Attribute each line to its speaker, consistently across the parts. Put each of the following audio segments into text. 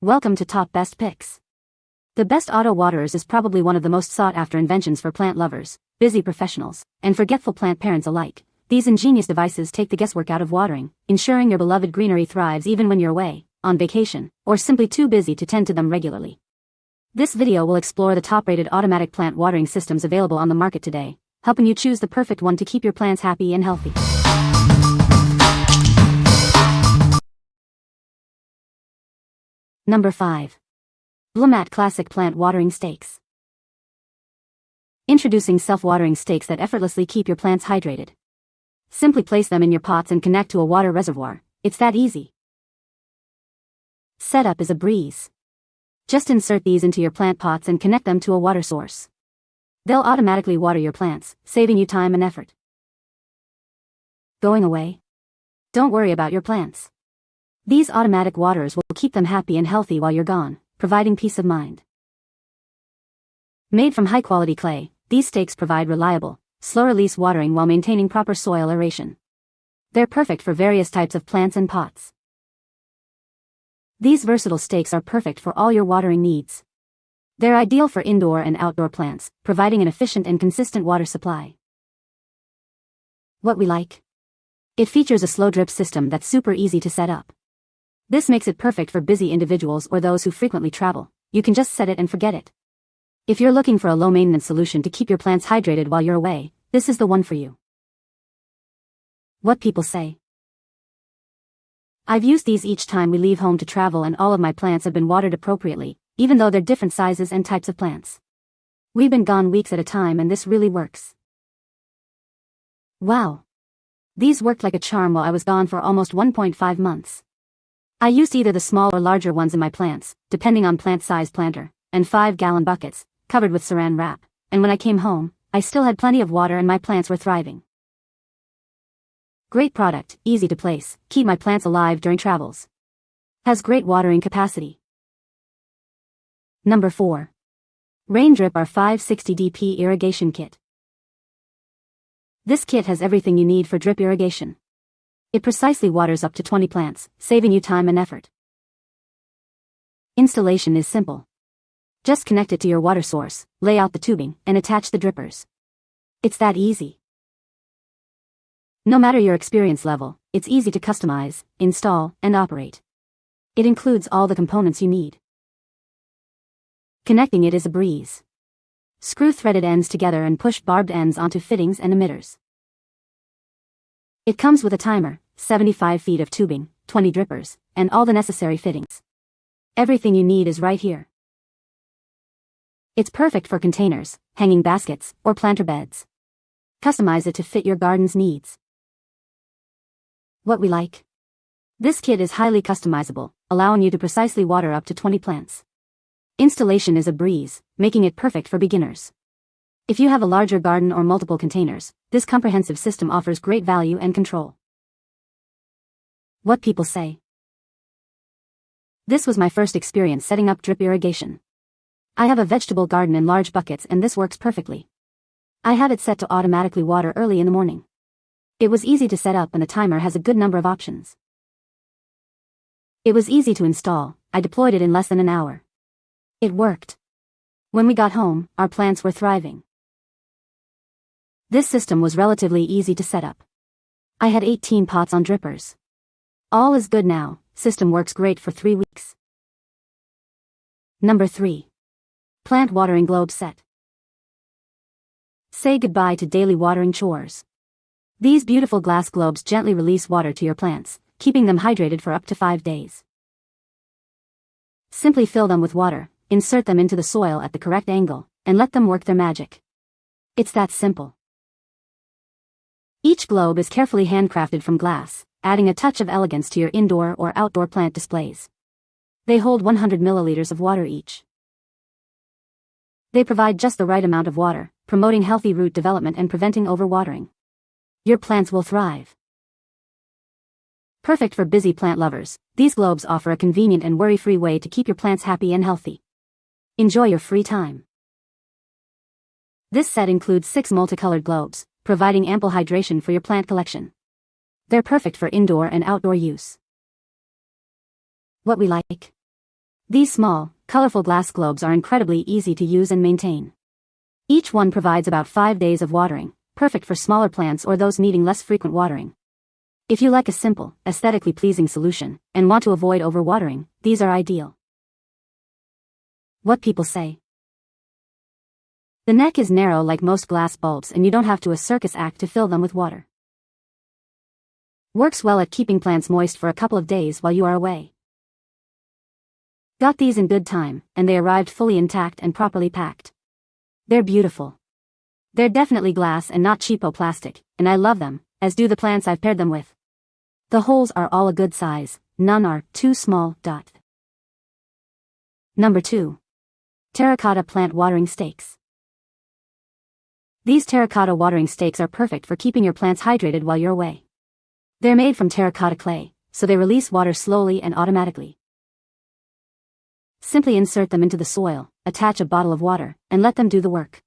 Speaker 1: Welcome to Top Best Picks. The best auto waterers is probably one of the most sought-after inventions for plant lovers, busy professionals, and forgetful plant parents alike. These ingenious devices take the guesswork out of watering, ensuring your beloved greenery thrives even when you're away, on vacation, or simply too busy to tend to them regularly. This video will explore the top-rated automatic plant watering systems available on the market today, helping you choose the perfect one to keep your plants happy and healthy. Number 5. Blumat Classic Plant Watering Stakes. Introducing self-watering stakes that effortlessly keep your plants hydrated. Simply place them in your pots and connect to a water reservoir. It's that easy. Setup is a breeze. Just insert these into your plant pots and connect them to a water source. They'll automatically water your plants, saving you time and effort. Going away? Don't worry about your plants. These automatic waterers will keep them happy and healthy while you're gone, providing peace of mind. Made from high-quality clay, these stakes provide reliable, slow-release watering while maintaining proper soil aeration. They're perfect for various types of plants and pots. These versatile stakes are perfect for all your watering needs. They're ideal for indoor and outdoor plants, providing an efficient and consistent water supply. What we like? It features a slow drip system that's super easy to set up. This makes it perfect for busy individuals or those who frequently travel. You can just set it and forget it. If you're looking for a low-maintenance solution to keep your plants hydrated while you're away, this is the one for you. What people say. I've used these each time we leave home to travel and all of my plants have been watered appropriately, even though they're different sizes and types of plants. We've been gone weeks at a time and this really works. Wow. These worked like a charm while I was gone for almost 1.5 months. I used either the small or larger ones in my plants, depending on plant size planter, and 5-gallon buckets, covered with saran wrap, and when I came home, I still had plenty of water and my plants were thriving. Great product, easy to place, keep my plants alive during travels. Has great watering capacity. Number 4. Raindrip R560DP Irrigation Kit. This kit has everything you need for drip irrigation. It precisely waters up to 20 plants, saving you time and effort. Installation is simple. Just connect it to your water source, lay out the tubing, and attach the drippers. It's that easy. No matter your experience level, it's easy to customize, install, and operate. It includes all the components you need. Connecting it is a breeze. Screw threaded ends together and push barbed ends onto fittings and emitters. It comes with a timer, 75 feet of tubing, 20 drippers, and all the necessary fittings. Everything you need is right here. It's perfect for containers, hanging baskets, or planter beds. Customize it to fit your garden's needs. What we like? This kit is highly customizable, allowing you to precisely water up to 20 plants. Installation is a breeze, making it perfect for beginners. If you have a larger garden or multiple containers, this comprehensive system offers great value and control. What people say. This was my first experience setting up drip irrigation. I have a vegetable garden in large buckets and this works perfectly. I have it set to automatically water early in the morning. It was easy to set up and the timer has a good number of options. It was easy to install, I deployed it in less than an hour. It worked. When we got home, our plants were thriving. This system was relatively easy to set up. I had 18 pots on drippers. All is good now, system works great for 3 weeks. Number 3. Plant Watering Globe Set. Say goodbye to daily watering chores. These beautiful glass globes gently release water to your plants, keeping them hydrated for up to 5 days. Simply fill them with water, insert them into the soil at the correct angle, and let them work their magic. It's that simple. Each globe is carefully handcrafted from glass, adding a touch of elegance to your indoor or outdoor plant displays. They hold 100 milliliters of water each. They provide just the right amount of water, promoting healthy root development and preventing overwatering. Your plants will thrive. Perfect for busy plant lovers, these globes offer a convenient and worry-free way to keep your plants happy and healthy. Enjoy your free time. This set includes 6 multicolored globes, providing ample hydration for your plant collection. They're perfect for indoor and outdoor use. What we like? These small, colorful glass globes are incredibly easy to use and maintain. Each one provides about 5 days of watering, perfect for smaller plants or those needing less frequent watering. If you like a simple, aesthetically pleasing solution, and want to avoid overwatering, these are ideal. What people say. The neck is narrow like most glass bulbs and you don't have to a circus act to fill them with water. Works well at keeping plants moist for a couple of days while you are away. Got these in good time, and they arrived fully intact and properly packed. They're beautiful. They're definitely glass and not cheapo plastic, and I love them, as do the plants I've paired them with. The holes are all a good size, none are too small. Number 2. Terracotta plant watering stakes. These terracotta watering stakes are perfect for keeping your plants hydrated while you're away. They're made from terracotta clay, so they release water slowly and automatically. Simply insert them into the soil, attach a bottle of water, and let them do the work.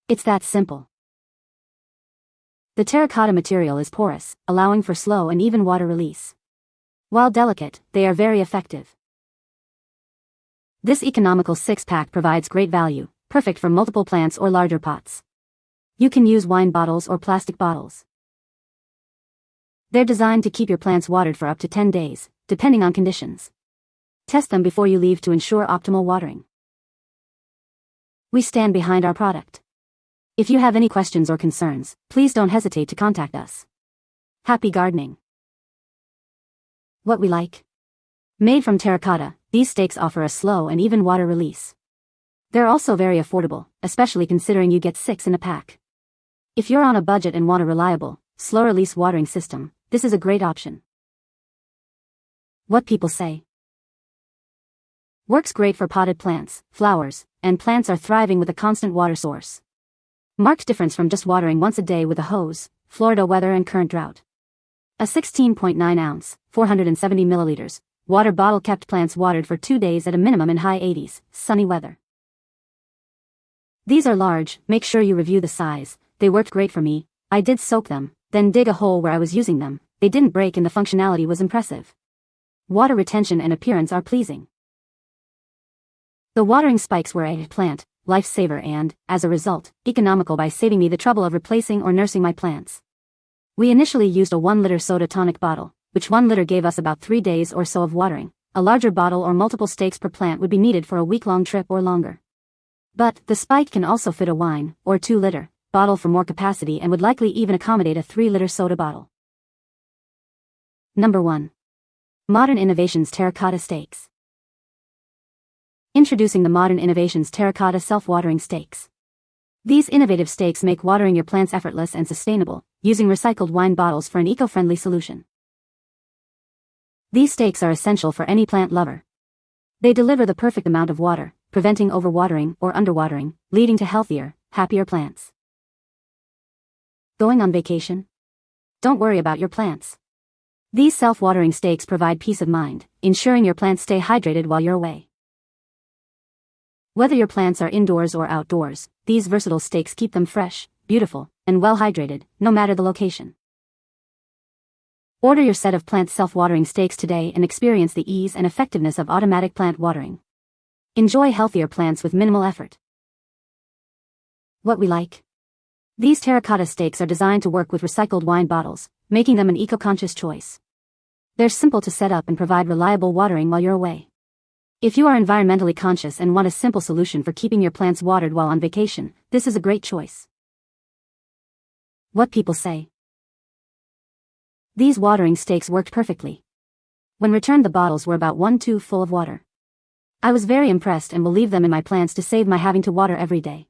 Speaker 1: It's that simple. The terracotta material is porous, allowing for slow and even water release. While delicate, they are very effective. This economical 6-pack provides great value, perfect for multiple plants or larger pots. You can use wine bottles or plastic bottles. They're designed to keep your plants watered for up to 10 days, depending on conditions. Test them before you leave to ensure optimal watering. We stand behind our product. If you have any questions or concerns, please don't hesitate to contact us. Happy gardening. What we like. Made from terracotta, these stakes offer a slow and even water release. They're also very affordable, especially considering you get 6 in a pack. If you're on a budget and want a reliable, slow-release watering system, this is a great option. What people say. Works great for potted plants, flowers, and plants are thriving with a constant water source. Marked difference from just watering once a day with a hose, Florida weather and current drought. A 16.9 ounce, 470 milliliters, water bottle kept plants watered for 2 days at a minimum in high 80s, sunny weather. These are large, make sure you review the size. They worked great for me. I did soak them, then dig a hole where I was using them. They didn't break and the functionality was impressive. Water retention and appearance are pleasing. The watering spikes were a plant lifesaver and, as a result, economical by saving me the trouble of replacing or nursing my plants. We initially used a 1-liter soda tonic bottle, which 1 liter gave us about 3 days or so of watering. A larger bottle or multiple stakes per plant would be needed for a week-long trip or longer. But the spike can also fit a 1 or 2-liter bottle for more capacity and would likely even accommodate a 3-liter soda bottle. Number 1. Modern Innovations Terracotta Stakes. Introducing the Modern Innovations Terracotta Self-Watering Stakes. These innovative stakes make watering your plants effortless and sustainable, using recycled wine bottles for an eco-friendly solution. These stakes are essential for any plant lover. They deliver the perfect amount of water, preventing overwatering or underwatering, leading to healthier, happier plants. Going on vacation? Don't worry about your plants. These self-watering stakes provide peace of mind, ensuring your plants stay hydrated while you're away. Whether your plants are indoors or outdoors, these versatile stakes keep them fresh, beautiful, and well hydrated, no matter the location. Order your set of plant self-watering stakes today and experience the ease and effectiveness of automatic plant watering. Enjoy healthier plants with minimal effort. What we like. These terracotta stakes are designed to work with recycled wine bottles, making them an eco-conscious choice. They're simple to set up and provide reliable watering while you're away. If you are environmentally conscious and want a simple solution for keeping your plants watered while on vacation, this is a great choice. What people say. These watering stakes worked perfectly. When returned, the bottles were about 1/2 full of water. I was very impressed and will leave them in my plants to save my having to water every day.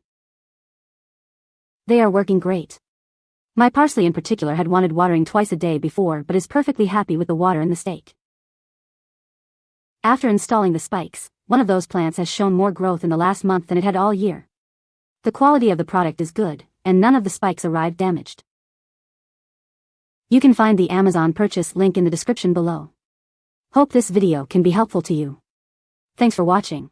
Speaker 1: They are working great. My parsley in particular had wanted watering twice a day before but is perfectly happy with the water in the stake. After installing the spikes, one of those plants has shown more growth in the last month than it had all year. The quality of the product is good, and none of the spikes arrived damaged. You can find the Amazon purchase link in the description below. Hope this video can be helpful to you. Thanks for watching.